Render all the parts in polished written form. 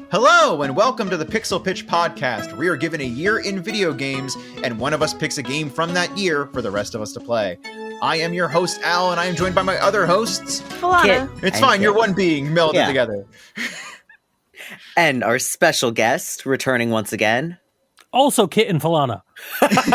Hello, and welcome to the Pixel Pitch Podcast. We are given a year in video games, and one of us picks a game from that year for the rest of us to play. I am your host, Al, and I am joined by my other hosts. Kit. It's fine, you're one being melded together. And our special guest, returning once again. Also Kit and Falana.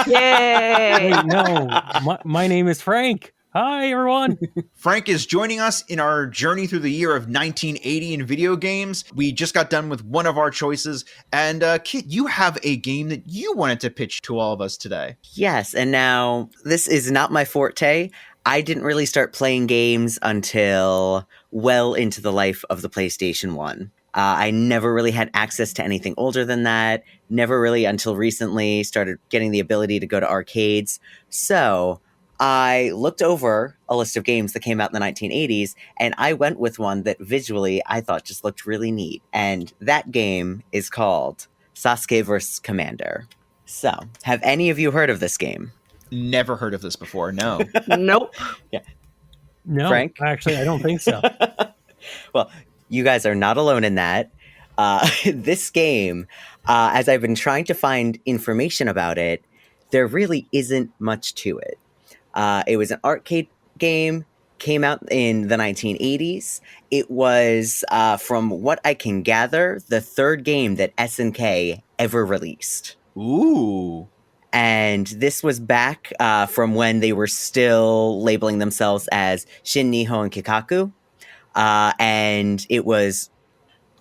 Yay! Wait, no, my name is Frank. Hi, everyone. Frank is joining us in our journey through the year of 1980 in video games. We just got done with one of our choices. And Kit, you have a game that you wanted to pitch to all of us today. Yes, and now this is not my forte. I didn't really start playing games until well into the life of the PlayStation 1. I never really had access to anything older than that. Never really until recently started getting the ability to go to arcades. So I looked over a list of games that came out in the 1980s, and I went with one that visually I thought just looked really neat. And that game is called Sasuke vs. Commander. So, have any of you heard of this game? Never heard of this before, no. Nope. Yeah. No, Frank? Actually, I don't think so. Well, you guys are not alone in that. This game, as I've been trying to find information about it, there really isn't much to it. It was an arcade game, came out in the 1980s. It was, from what I can gather, the third game that SNK ever released. Ooh. And this was back from when they were still labeling themselves as Shin Nihon Kikaku. And it was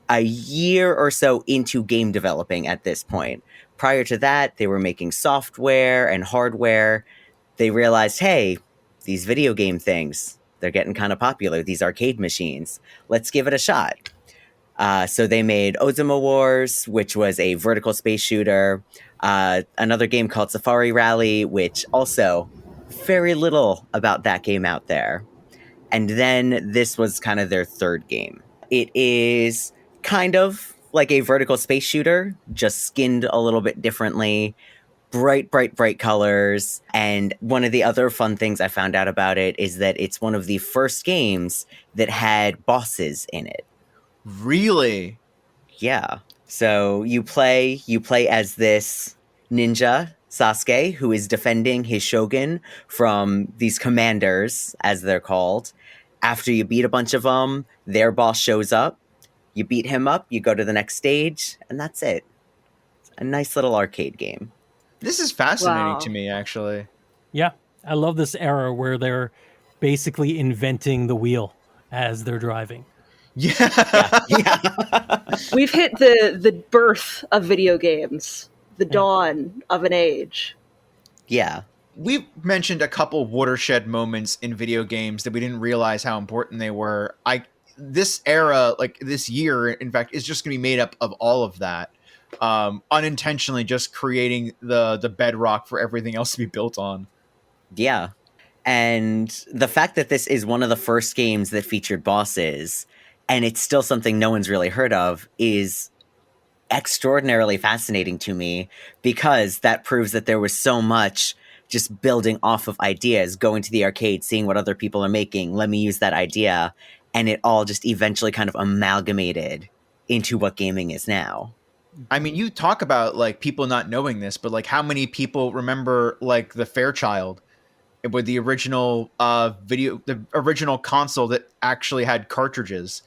a year or so into game developing at this point. Prior to that, they were making software and hardware. They realized, hey, these video game things, they're getting kind of popular, these arcade machines. Let's give it a shot. So they made Ozuma Wars, which was a vertical space shooter. Another game called Safari Rally, which also very little about that game out there. And then this was kind of their third game. It is kind of like a vertical space shooter, just skinned a little bit differently. Bright colors. And one of the other fun things I found out about it is that it's one of the first games that had bosses in it. Really? Yeah. So you play as this ninja, Sasuke, who is defending his shogun from these commanders, as they're called. After you beat a bunch of them, their boss shows up. You beat him up, you go to the next stage, and that's it. It's a nice little arcade game. This is fascinating to me, actually. Yeah, I love this era where they're basically inventing the wheel as they're driving. Yeah. We've hit the birth of video games, the dawn of an age. Yeah. We've mentioned a couple watershed moments in video games that we didn't realize how important they were. This era, like this year, in fact, is just going to be made up of all of that. Unintentionally just creating the bedrock for everything else to be built on. Yeah. And the fact that this is one of the first games that featured bosses, and it's still something no one's really heard of, is extraordinarily fascinating to me, because that proves that there was so much just building off of ideas, going to the arcade, seeing what other people are making, let me use that idea, and it all just eventually kind of amalgamated into what gaming is now. I mean, you talk about like people not knowing this, but like how many people remember like the Fairchild with the original the original console that actually had cartridges,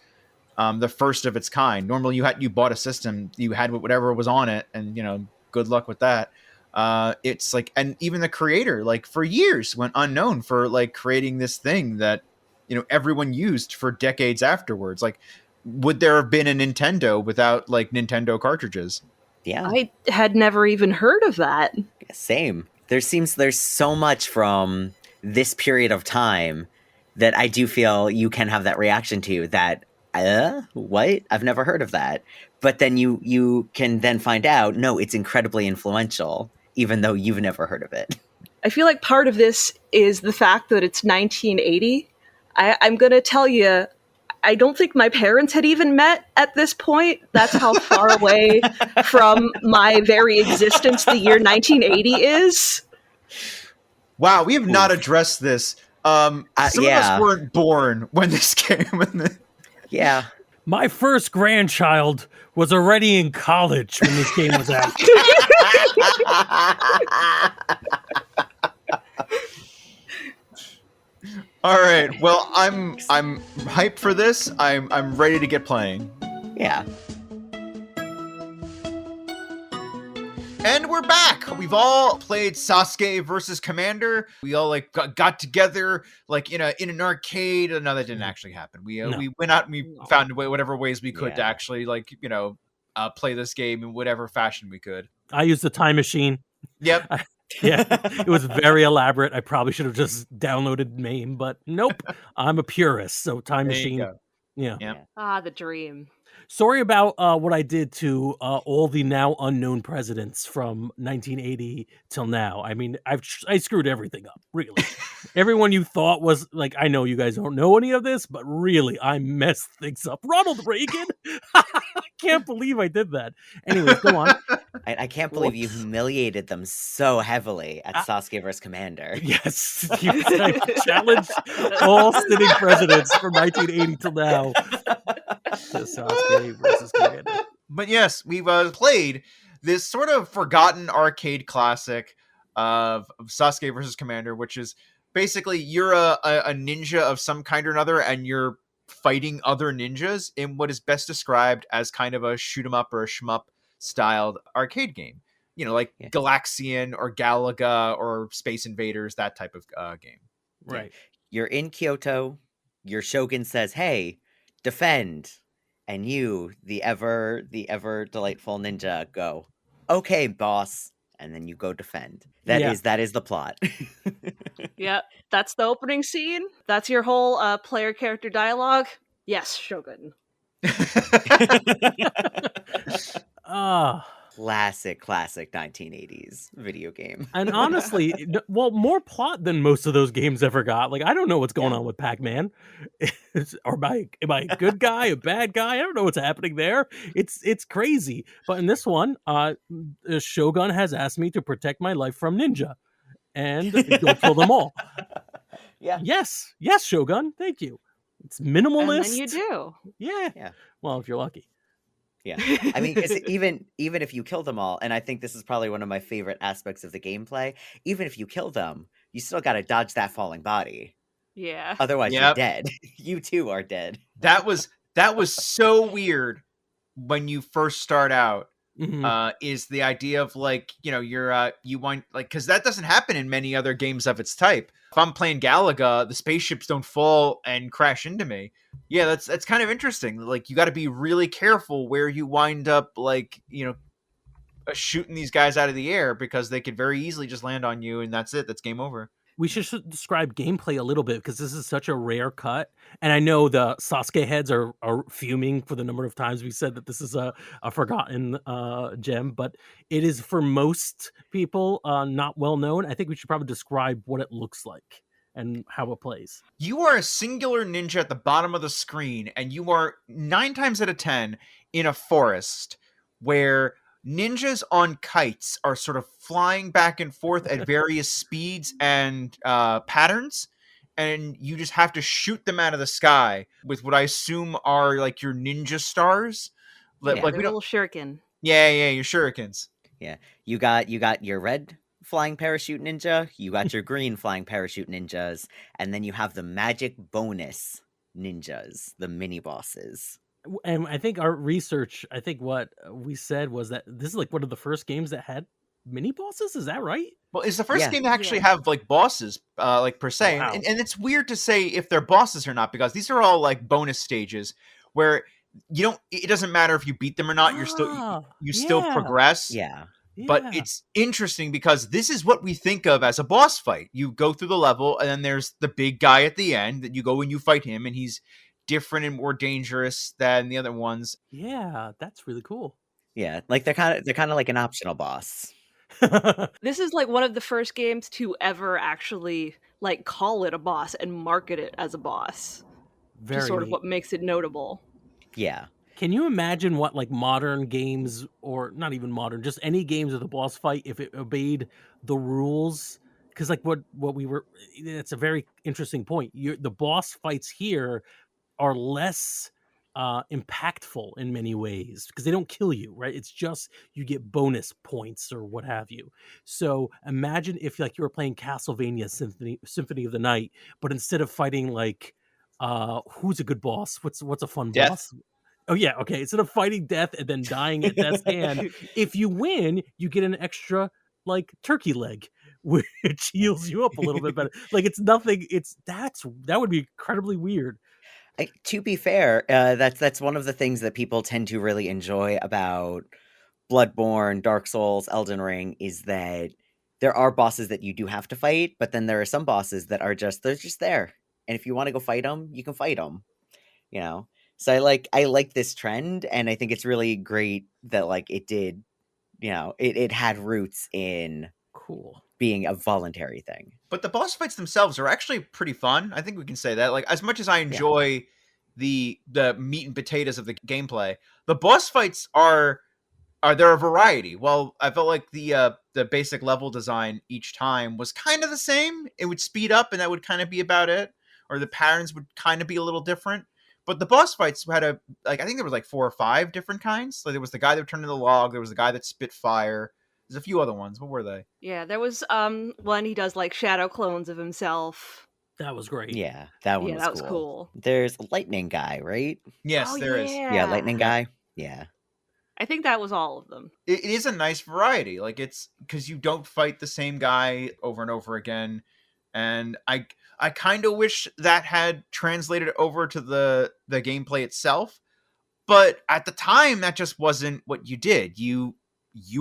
the first of its kind. Normally you bought a system, you had whatever was on it, and good luck with that. It's like, and even the creator, like for years went unknown for like creating this thing that everyone used for decades afterwards. Like, would there have been a Nintendo without like Nintendo cartridges? Yeah. I had never even heard of that. Same. There's so much from this period of time that I do feel you can have that reaction to that, what? I've never heard of that. But then you can then find out, no, it's incredibly influential, even though you've never heard of it. I feel like part of this is the fact that it's 1980. I'm going to tell you, I don't think my parents had even met at this point. That's how far away from my very existence the year 1980 is. Wow, we have not addressed this. Some of us weren't born when this came. Yeah. My first grandchild was already in college when this game was out. All right. Well, I'm hyped for this. I'm ready to get playing. Yeah. And we're back. We've all played Sasuke versus Commander. We all like got together like in an arcade. No, that didn't actually happen. We went out and we found whatever ways we could to actually like play this game in whatever fashion we could. I used the time machine. Yep. It was very elaborate. I probably should have just downloaded MAME, but nope. I'm a purist, so time machine. Yeah. Ah, the dream. Sorry about what I did to all the now unknown presidents from 1980 till now. I mean, I screwed everything up, really. Everyone you thought was like, I know you guys don't know any of this, but really, I messed things up. Ronald Reagan. I can't believe I did that. Anyways, go on. I can't believe you humiliated them so heavily at Sasuke vs. Commander. Yes, I challenged all sitting presidents from 1980 till now. Sasuke versus Commander. But yes, we've played this sort of forgotten arcade classic of Sasuke versus Commander, which is basically you're a ninja of some kind or another, and you're fighting other ninjas in what is best described as kind of a shoot 'em up or a shmup styled arcade game. Like Galaxian or Galaga or Space Invaders, that type of game. Right. You're in Kyoto. Your shogun says, "Hey, defend." And you, the ever delightful ninja, go, "Okay, boss." And then you go defend. That is the plot. Yeah, that's the opening scene. That's your whole player character dialogue. Yes, Shogun. Classic 1980s video game. And honestly, more plot than most of those games ever got. Like, I don't know what's going on with Pac-Man. Am I a good guy, a bad guy? I don't know what's happening there. It's crazy. But in this one, Shogun has asked me to protect my life from ninja and go kill them all. Yeah. Yes, Shogun. Thank you. It's minimalist. And then you do. Yeah. Well, if you're lucky. Yeah, I mean, 'cause even if you kill them all, and I think this is probably one of my favorite aspects of the gameplay, even if you kill them, you still got to dodge that falling body. Yeah. Otherwise, you're dead. You too are dead. That was so weird when you first start out. Is the idea of like, you want like, because that doesn't happen in many other games of its type. If I'm playing Galaga, the spaceships don't fall and crash into me. Yeah, that's kind of interesting. Like, you got to be really careful where you wind up, like, shooting these guys out of the air, because they could very easily just land on you, and that's it. That's game over. We should describe gameplay a little bit, because this is such a rare cut. And I know the Sasuke heads are fuming for the number of times we said that this is a forgotten gem, but it is, for most people, not well known. I think we should probably describe what it looks like and how it plays. You are a singular ninja at the bottom of the screen, and you are 9 times out of 10 in a forest where ninjas on kites are sort of flying back and forth at various speeds and patterns, and you just have to shoot them out of the sky with what I assume are like your ninja stars. Like little shuriken. Yeah, your shurikens. Yeah, you got your red flying parachute ninja, you got your green flying parachute ninjas, and then you have the magic bonus ninjas, the mini bosses. And I think our research, what we said was that this is like one of the first games that had mini bosses. Is that right? Well, it's the first game to actually have like bosses, like per se. Wow. And it's weird to say if they're bosses or not, because these are all like bonus stages where it doesn't matter if you beat them or not. You still progress. Yeah. But it's interesting because this is what we think of as a boss fight. You go through the level, and then there's the big guy at the end that you go and you fight him, and he's different and more dangerous than the other ones. Yeah, that's really cool. Yeah, like they're kind of like an optional boss. This is like one of the first games to ever actually like call it a boss and market it as a boss. Very Just sort of what makes it notable. Yeah. Can you imagine what like modern games, or not even modern, just any games with a boss fight, if it obeyed the rules? Because like what we were, it's a very interesting point. The boss fights here are less impactful in many ways because they don't kill you, right? It's just you get bonus points or what have you. So imagine if like you were playing Castlevania Symphony of the Night, but instead of fighting like who's a good boss? What's a fun Death. boss? Oh yeah, okay. Instead of fighting death and then dying at death's hand, if you win, you get an extra like turkey leg, which heals you up a little bit better. Like it's nothing. That would be incredibly weird. To be fair, that's one of the things that people tend to really enjoy about Bloodborne, Dark Souls, Elden Ring is that there are bosses that you do have to fight, but then there are some bosses that are they're just there, and if you want to go fight them, you can fight them. You know, so I like this trend, and I think it's really great that like it did. You know, it had roots in Cool being a voluntary thing. But the boss fights themselves are actually pretty fun. I think we can say that. Like, as much as I enjoy the meat and potatoes of the gameplay, the boss fights are there a variety. Well, I felt like the basic level design each time was kind of the same. It would speed up, and that would kind of be about it. Or the patterns would kind of be a little different. But the boss fights had I think there was like 4 or 5 different kinds. Like there was the guy that turned into the log. There was the guy that spit fire. There's a few other ones. What were they? Yeah, there was one he does like shadow clones of himself. That was great. Yeah, that one Yeah, was that was cool. cool. There's a lightning guy, right? Yes, Oh, there is. Yeah, lightning guy. Yeah. I think that was all of them. It is a nice variety. Like it's because you don't fight the same guy over and over again. And I kind of wish that had translated over to the gameplay itself. But at the time, that just wasn't what you did. You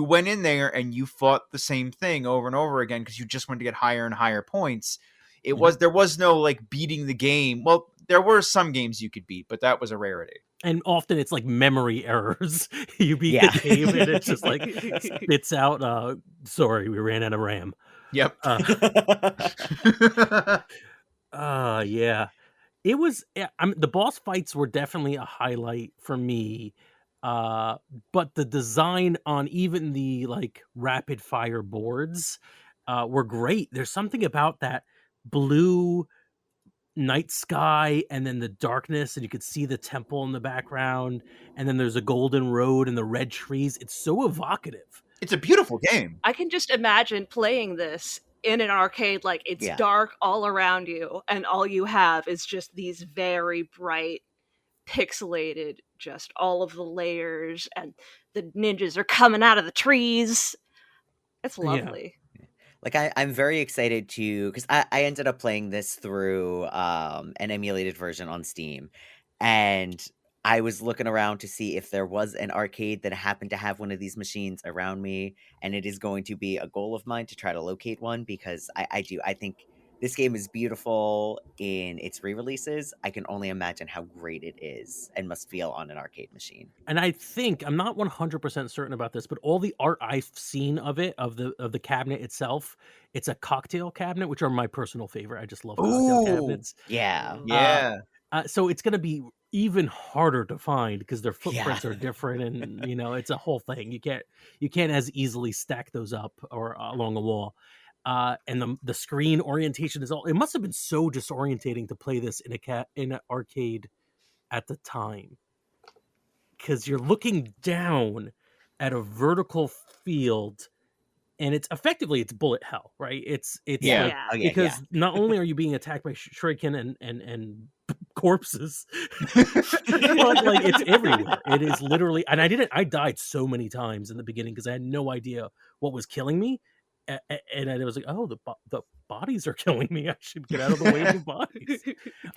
went in there and you fought the same thing over and over again because you just wanted to get higher and higher points. There was no like beating the game. Well, there were some games you could beat, but that was a rarity. And often it's like memory errors. You beat the game and it's just like spits out, sorry, we ran out of RAM. Yep. Yeah. It was the boss fights were definitely a highlight for me. But the design on even the like rapid fire boards were great. There's something about that blue night sky and then the darkness, and you could see the temple in the background, and then there's a golden road and the red trees. It's so evocative. It's a beautiful game. I can just imagine playing this in an arcade, like it's dark all around you, and all you have is just these very bright, pixelated, just all of the layers, and the ninjas are coming out of the trees. It's lovely. Yeah. Like I'm very excited because I ended up playing this through an emulated version on Steam, and I was looking around to see if there was an arcade that happened to have one of these machines around me, and it is going to be a goal of mine to try to locate one because I think this game is beautiful in its re-releases. I can only imagine how great it is and must feel on an arcade machine. And I think, I'm not 100% certain about this, but all the art I've seen of it, of the cabinet itself, it's a cocktail cabinet, which are my personal favorite. I just love cocktail cabinets. Yeah. Yeah. So it's going to be even harder to find because their footprints are different, and it's a whole thing. You can't as easily stack those up or along a wall. And the screen orientation is all. It must have been so disorientating to play this in an arcade at the time, because you're looking down at a vertical field, and it's bullet hell, right? It's because not only are you being attacked by shuriken and corpses, but like it's everywhere. It is literally, and I died so many times in the beginning because I had no idea what was killing me. And I was like, oh, the bodies are killing me. I should get out of the way of the bodies.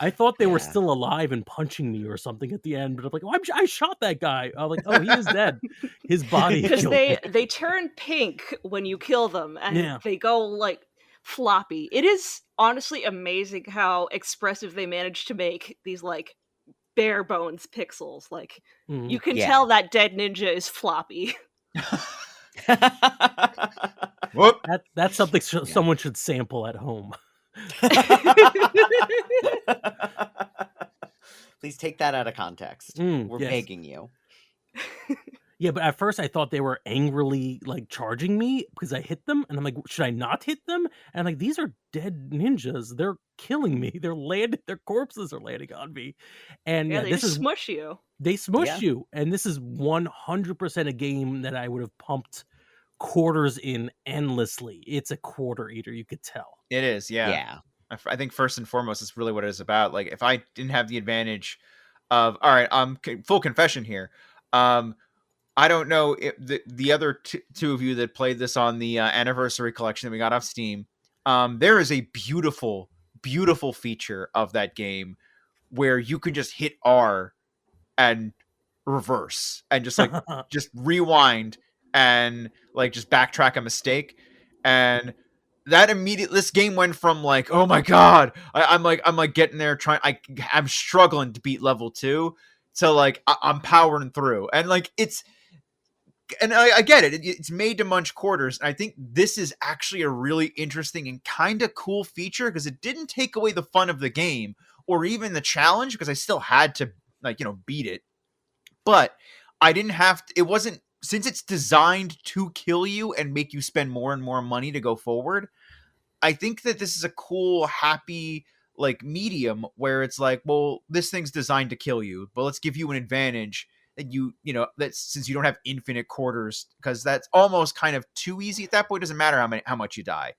I thought they were still alive and punching me or something at the end, but I'm like, oh, I shot that guy. I'm like, oh, he is dead. His body. Because they turn pink when you kill them, and they go like floppy. It is honestly amazing how expressive they managed to make these like bare bones pixels. Like you can tell that dead ninja is floppy. Whoop. That's something someone should sample at home. Please take that out of context. We're begging you. Yeah, but at first I thought they were angrily like charging me because I hit them, and I'm like, should I not hit them? And like, these are dead ninjas. They're killing me. Their corpses are landing on me. And Yeah, yeah, they this just is smush you. they smush Yeah. you, and this is 100% a game that I would have pumped quarters in endlessly. It's a quarter eater, you could tell. It is, yeah. Yeah. I think first and foremost, it's really what it is about. Like, if I didn't have the advantage of, all right, full confession here. I don't know if the other two of you that played this on the anniversary collection that we got off Steam. There is a beautiful, beautiful feature of that game where you can just hit R and reverse and just like just rewind and like just backtrack a mistake. And that this game went from like, oh my god, I'm like getting there I'm struggling to beat level 2 to like I'm powering through, and like and I get it. It's made to munch quarters. And I think this is actually a really interesting and kind of cool feature because it didn't take away the fun of the game or even the challenge, because I still had to beat it. But I didn't have to, it wasn't, since it's designed to kill you and make you spend more and more money to go forward. I think that this is a cool, happy like medium where it's like, well, this thing's designed to kill you, but let's give you an advantage that that since you don't have infinite quarters, because that's almost kind of too easy at that point. It doesn't matter how much you die.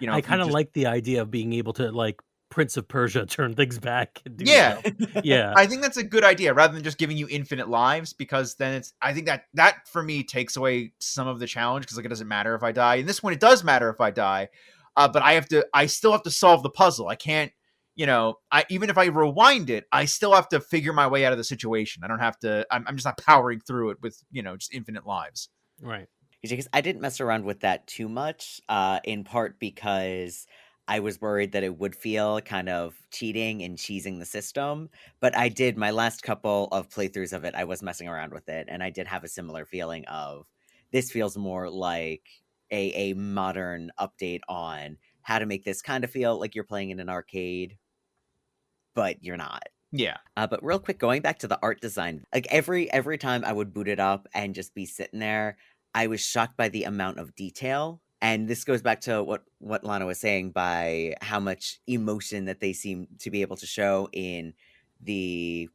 I kind of like the idea of being able to like Prince of Persia turn things back and do Yeah. Yeah. I think that's a good idea rather than just giving you infinite lives, because then I think that for me takes away some of the challenge, because like it doesn't matter if I die. In this one, it does matter if I die, but I still have to solve the puzzle. I can't, even if I rewind it, I still have to figure my way out of the situation. I don't have to. I'm just not powering through it with just infinite lives. Right. Because I didn't mess around with that too much, in part because I was worried that it would feel kind of cheating and cheesing the system. But I did, my last couple of playthroughs of it, I was messing around with it, and I did have a similar feeling of, this feels more like a modern update on how to make this kind of feel like you're playing in an arcade, but you're not. Yeah. But real quick, going back to the art design, like every time I would boot it up and just be sitting there, I was shocked by the amount of detail. And this goes back to what Lana was saying, by how much emotion that they seem to be able to show in the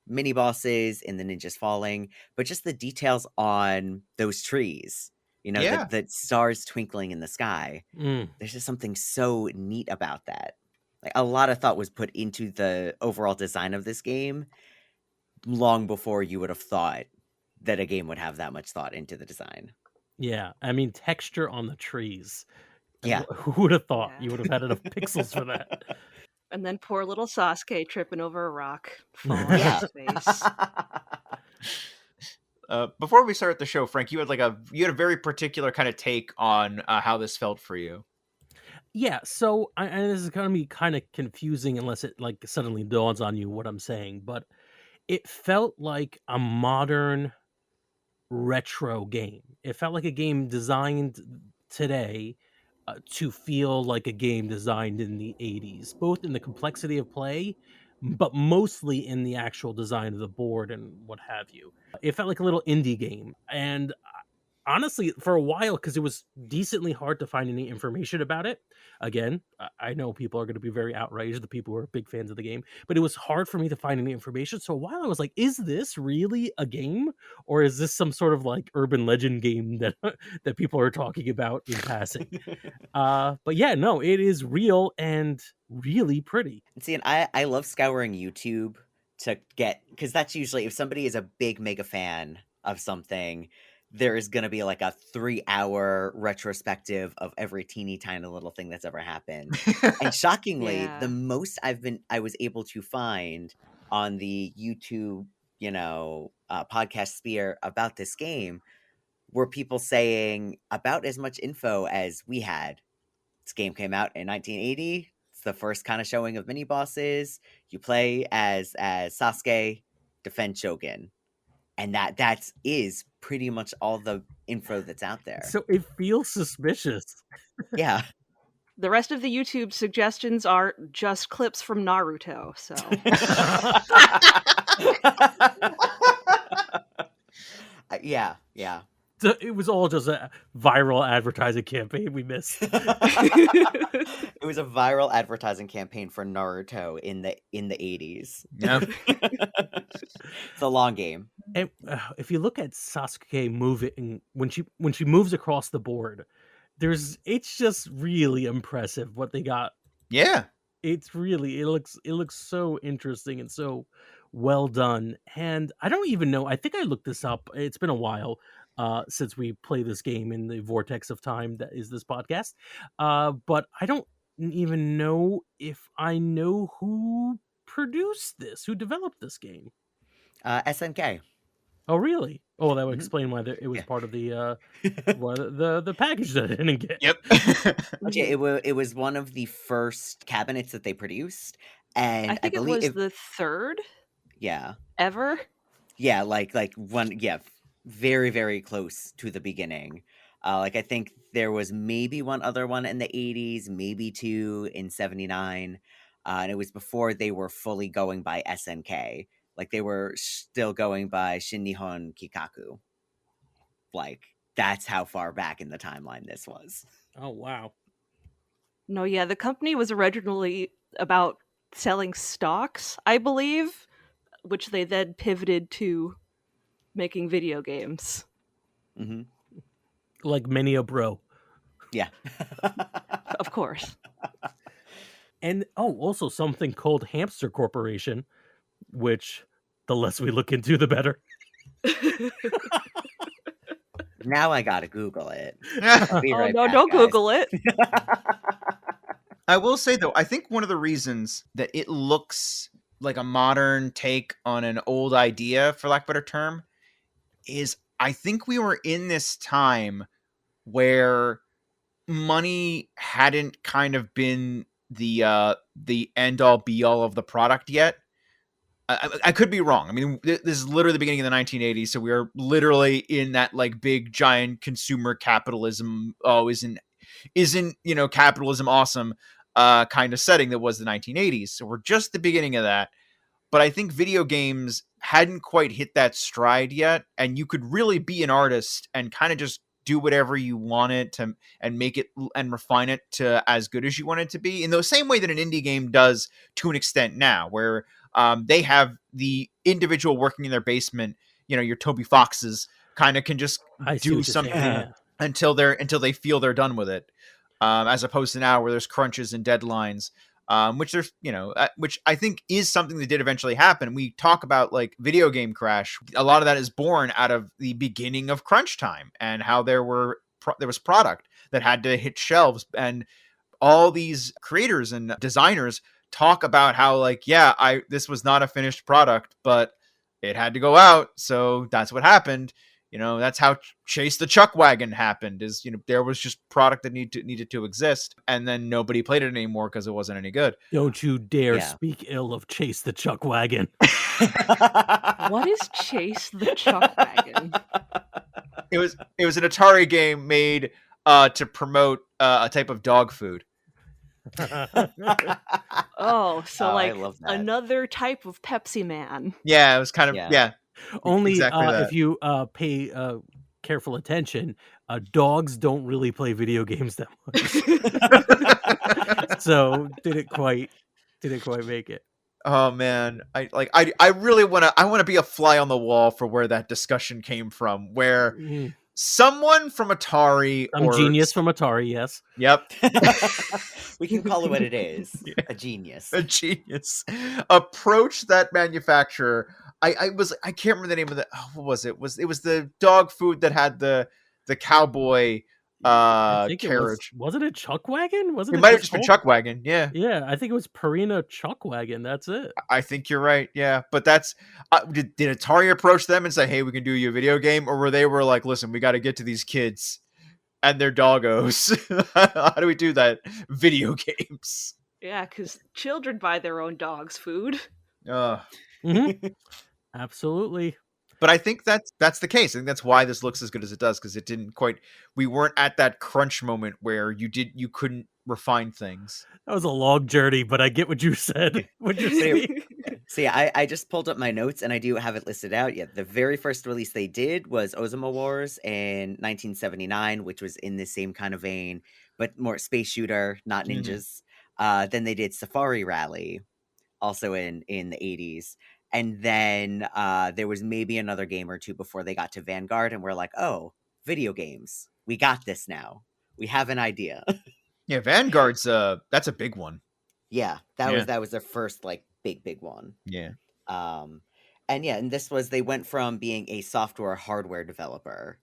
mini bosses, in the ninjas falling, but just the details on those trees, Yeah. the stars twinkling in the sky. Mm. There's just something so neat about that. Like, a lot of thought was put into the overall design of this game long before you would have thought that a game would have that much thought into the design. Yeah. I mean, texture on the trees. Yeah. Who would have thought Yeah. you would have had enough pixels for that? And then poor little Sasuke tripping over a rock, falling on Yeah. his face. Before we start the show, Frank, you had a very particular kind of take on how this felt for you. Yeah, so and this is going to be kind of confusing unless it like suddenly dawns on you what I'm saying, but it felt like a modern retro game. It felt like a game designed today to feel like a game designed in the 80s, both in the complexity of play, but mostly in the actual design of the board and what have you. It felt like a little indie game, and honestly, for a while, because it was decently hard to find any information about it. Again, I know people are going to be very outraged, the people who are big fans of the game, but it was hard for me to find any information. So a while I was like, is this really a game? Or is this some sort of like urban legend game that that people are talking about in passing? But yeah, no, it is real and really pretty. See, and I love scouring YouTube to get, because that's usually, if somebody is a big mega fan of something, there is going to be like a 3-hour retrospective of every teeny tiny little thing that's ever happened. And shockingly, Yeah. the most I was able to find on the YouTube, podcast sphere about this game were people saying about as much info as we had. This game came out in 1980. It's the first kind of showing of mini bosses. You play as Sasuke, defend Shogun. And that is pretty much all the info that's out there. So it feels suspicious. Yeah. The rest of the YouTube suggestions are just clips from Naruto, so. Yeah. Yeah. It was all just a viral advertising campaign we missed. It was a viral advertising campaign for Naruto in the 80s. Yep. It's a long game. And if you look at Sasuke moving when she moves across the board, it's just really impressive what they got. Yeah. It's really it looks so interesting and so well done. And I don't even know. I think I looked this up. It's been a while since we play this game in the vortex of time that is this podcast. But I don't even know if I know who produced this, who developed this game. SNK. Oh, really? Oh, that would Mhm. explain why it was Yeah. part of the the package that I didn't get. Yep. Okay, it was one of the first cabinets that they produced, and I think it was the third yeah, ever. yeah, like one, yeah, very very close to the beginning. Like I think there was maybe one other one in the 80s, maybe two in 79, and it was before they were fully going by SNK. Like they were still going by Shin Nihon Kikaku. Like that's how far back in the timeline this was. Oh, wow. No, yeah, the company was originally about selling stocks, I believe, which they then pivoted to making video games. Hmm. Like many a bro. Yeah. Of course. And also something called Hamster Corporation, which the less we look into, the better. Now I gotta Google it. Be Oh right no, back, don't guys. Google it. I will say though, I think one of the reasons that it looks like a modern take on an old idea, for lack of a better term, is I think we were in this time where money hadn't kind of been the end all be all of the product yet. I could be wrong. I mean, this is literally the beginning of the 1980s, so we are literally in that like big giant consumer capitalism. Oh, isn't capitalism awesome? Kind of setting that was the 1980s. So we're just the beginning of that. But I think video games hadn't quite hit that stride yet, and you could really be an artist and kind of just do whatever you wanted to and make it and refine it to as good as you want it to be in the same way that an indie game does to an extent now, where they have the individual working in their basement, your Toby Foxes kind of can just I see do what you're something saying, yeah. until they feel they're done with it, as opposed to now where there's crunches and deadlines, which there's which I think is something that did eventually happen. We talk about like video game crash. A lot of that is born out of the beginning of crunch time and how there was product that had to hit shelves, and all these creators and designers talk about how like, this was not a finished product, but it had to go out, so that's what happened. That's how Chase the Chuck Wagon happened, is, there was just product that needed to exist, and then nobody played it anymore because it wasn't any good. Don't you dare Yeah. speak ill of Chase the Chuck Wagon. What is Chase the Chuck Wagon? It was an Atari game made to promote a type of dog food. Oh, so Oh, I like love that. another type of Pepsi Man. Yeah, it was kind of Yeah. Only exactly that. if you pay careful attention, dogs don't really play video games that much. So didn't quite make it. Oh man, I really want to be a fly on the wall for where that discussion came from, where someone from Atari Some genius from Atari, yes. Yep. We can call it what it is. A genius. A genius approached that manufacturer. I can't remember the name of what was it? It was the dog food that had the cowboy I think carriage. Wasn't it Chuck Wagon? It might have just been Chuck Wagon, yeah. Yeah, I think it was Purina Chuck Wagon. That's it. I think you're right, yeah. But that's did Atari approach them and say, "Hey, we can do you a video game," or were they like, "Listen, we got to get to these kids and their doggos. How do we do that? Video games." Yeah, because children buy their own dog's food. Mm-hmm. Absolutely. But I think that's the case. I think that's why this looks as good as it does, because it didn't quite. We weren't at that crunch moment where you couldn't refine things. That was a long journey, but I get what you said. What you're saying. So yeah, I just pulled up my notes and I do have it listed out. Yeah, the very first release they did was Ozama Wars in 1979, which was in the same kind of vein, but more space shooter, not ninjas. Then they did Safari Rally, also in the 80s. And then there was maybe another game or two before they got to Vanguard, and we're like, oh, video games. We got this now. We have an idea. Yeah, Vanguard's that's a big one. Yeah, that was their first like big one. Yeah. And yeah, and this was they went from being a software hardware developer,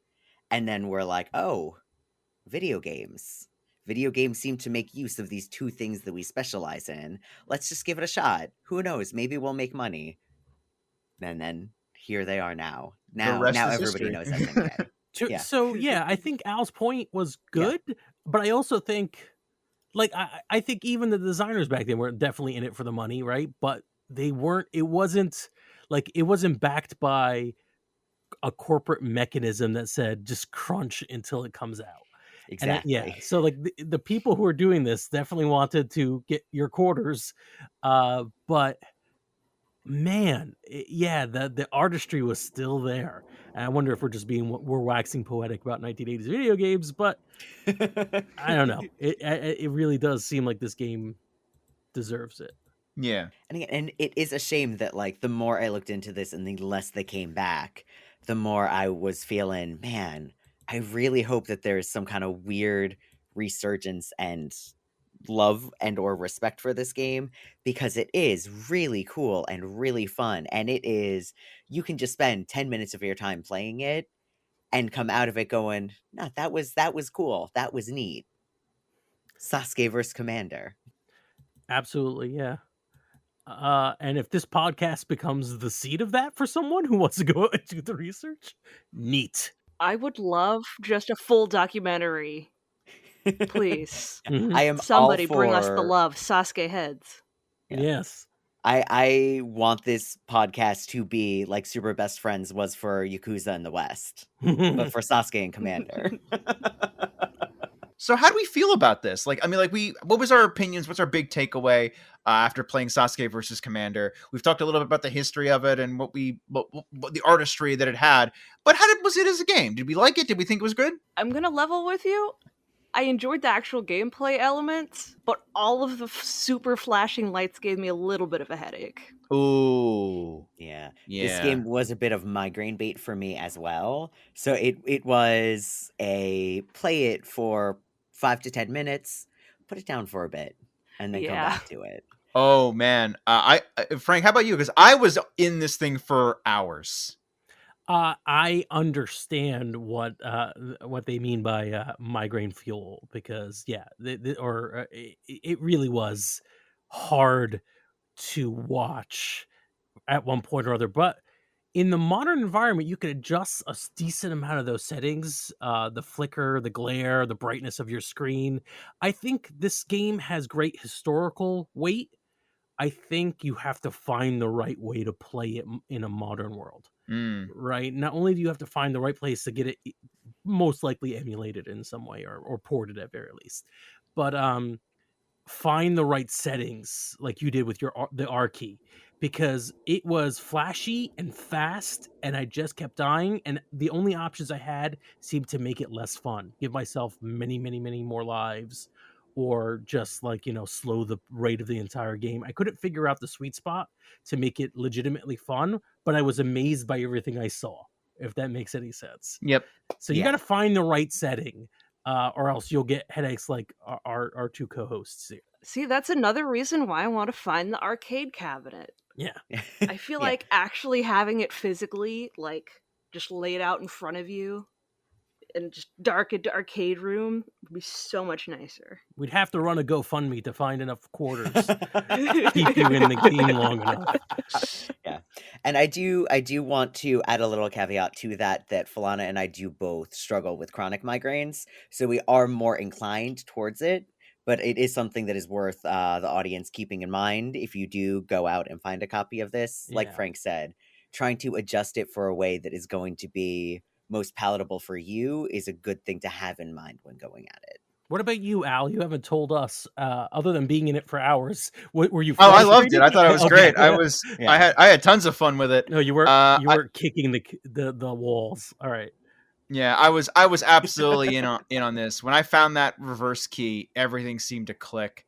and then we're like, oh, video games. Video games seem to make use of these two things that we specialize in. Let's just give it a shot. Who knows? Maybe we'll make money. And then here they are now. Now everybody history. knows SNK. Yeah. So yeah, I think Al's point was good, but I also think, like, I think even the designers back then were definitely in it for the money, right? But they weren't. It wasn't backed by a corporate mechanism that said just crunch until it comes out. Exactly. And so like the people who are doing this definitely wanted to get your quarters, but man, the artistry was still there. And I wonder if we're waxing poetic about 1980s video games, but I don't know. It really does seem like this game deserves it. Yeah. And again, and it is a shame that like the more I looked into this and the less they came back, the more I was feeling, man, I really hope that there is some kind of weird resurgence and love and or respect for this game, because it is really cool and really fun, and you can just spend 10 minutes of your time playing it and come out of it going, no, that was cool, that was neat. Sasuke versus Commander. Absolutely, yeah. And if this podcast becomes the seed of that for someone who wants to go and do the research, neat. I would love just a full documentary. Please. I am Somebody all for... bring us the love, Sasuke heads. Yeah. Yes. I want this podcast to be like Super Best Friends was for Yakuza in the West, but for Sasuke and Commander. So how do we feel about this? Like, I mean, like what was our opinions? What's our big takeaway after playing Sasuke versus Commander? We've talked a little bit about the history of it and what the artistry that it had, but was it as a game? Did we like it? Did we think it was good? I'm going to level with you. I enjoyed the actual gameplay elements, but all of the super flashing lights gave me a little bit of a headache. Ooh. Yeah. This game was a bit of migraine bait for me as well. So it was a play it for 5 to 10 minutes, put it down for a bit, and then come back to it. Oh man. Frank, how about you? Because I was in this thing for hours. I understand what they mean by migraine fuel, because it really was hard to watch at one point or other. But in the modern environment, you can adjust a decent amount of those settings, the flicker, the glare, the brightness of your screen. I think this game has great historical weight. I think you have to find the right way to play it in a modern world. Right? Not only do you have to find the right place to get it most likely emulated in some way or ported at very least, but find the right settings like you did with the R key, because it was flashy and fast and I just kept dying, and the only options I had seemed to make it less fun. Give myself many more lives, or just slow the rate of the entire game. I couldn't figure out the sweet spot to make it legitimately fun, but I was amazed by everything I saw, if that makes any sense. Yep. So you got to find the right setting, or else you'll get headaches like our two co-hosts here. See, that's another reason why I want to find the arcade cabinet. Yeah. I feel like actually having it physically, like, just laid out in front of you, and just darkened arcade room would be so much nicer. We'd have to run a GoFundMe to find enough quarters to keep you in the game long enough. Yeah. And I do want to add a little caveat to that Falana and I do both struggle with chronic migraines, so we are more inclined towards it, but it is something that is worth the audience keeping in mind if you do go out and find a copy of this. Like Frank said, trying to adjust it for a way that is going to be most palatable for you is a good thing to have in mind when going at it. What about you, Al? You haven't told us, other than being in it for hours. Were you? Oh, I loved it. I thought it was Okay. great. I had tons of fun with it. No, you were kicking the walls. All right. Yeah, I was absolutely in on this. When I found that reverse key, everything seemed to click,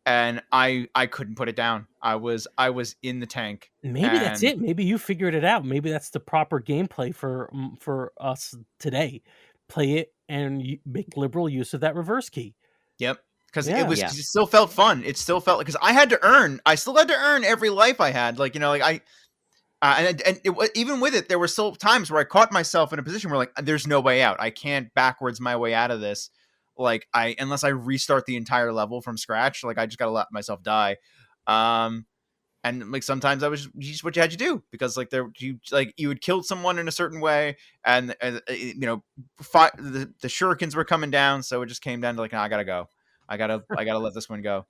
and I couldn't put it down. I was in the tank. Maybe that's it. Maybe you figured it out. Maybe that's the proper gameplay for us today. Play it and make liberal use of that reverse key. Yep, because it still felt fun. It still felt like, because I still had to earn every life I had. Like, even with it, there were still times where I caught myself in a position where, like, there's no way out. I can't backwards my way out of this. Like, unless I restart the entire level from scratch, like, I just gotta let myself die. And like sometimes I was just what you had to do, because like you had killed someone in a certain way, and the shurikens were coming down, so it just came down to like, no, I gotta go. I gotta let this one go.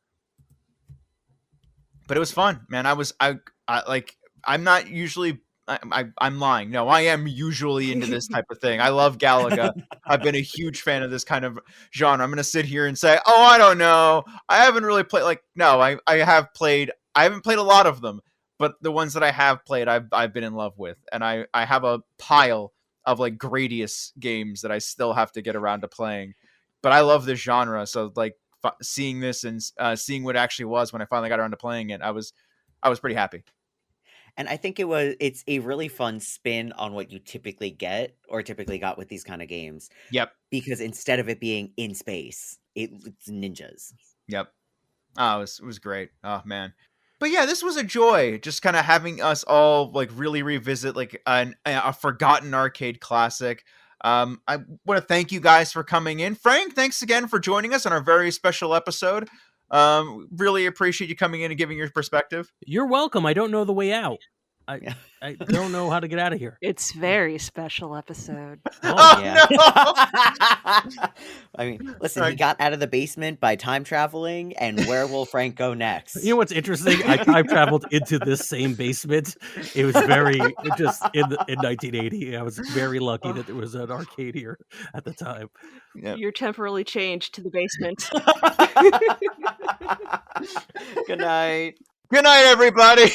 But it was fun, man. I'm not usually. I'm lying. No, I am usually into this type of thing. I love Galaga. I've been a huge fan of this kind of genre. I'm gonna sit here and say, oh, I don't know. I haven't really played. Like, no, I have played. I haven't played a lot of them, but the ones that I have played, I've been in love with, and I have a pile of like Gradius games that I still have to get around to playing. But I love this genre, so like seeing this and seeing what it actually was when I finally got around to playing it, I was pretty happy. And I think it's a really fun spin on what you typically get or typically got with these kind of games. Yep. Because instead of it being in space, it's ninjas. Yep. Oh, it was great. Oh man. But yeah, this was a joy, just kind of having us all like really revisit like a forgotten arcade classic. I want to thank you guys for coming in. Frank, thanks again for joining us on our very special episode. Really appreciate you coming in and giving your perspective. You're welcome. I don't know the way out. I don't know how to get out of here. It's very special episode. Oh, yeah. No. I mean, listen, he got out of the basement by time traveling, and where will Frank go next? You know what's interesting? I time traveled into this same basement. It was just in 1980. I was very lucky that there was an arcade here at the time. Yep. You're temporarily changed to the basement. Good night. Good night, everybody.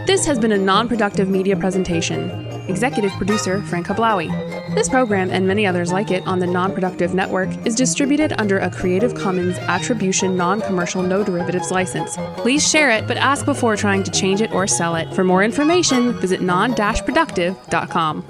This has been a non-productive media presentation. Executive producer Frank Hablawi. This program and many others like it on the Non-Productive Network is distributed under a Creative Commons Attribution Non-Commercial No Derivatives license. Please share it, but ask before trying to change it or sell it. For more information, visit non-productive.com.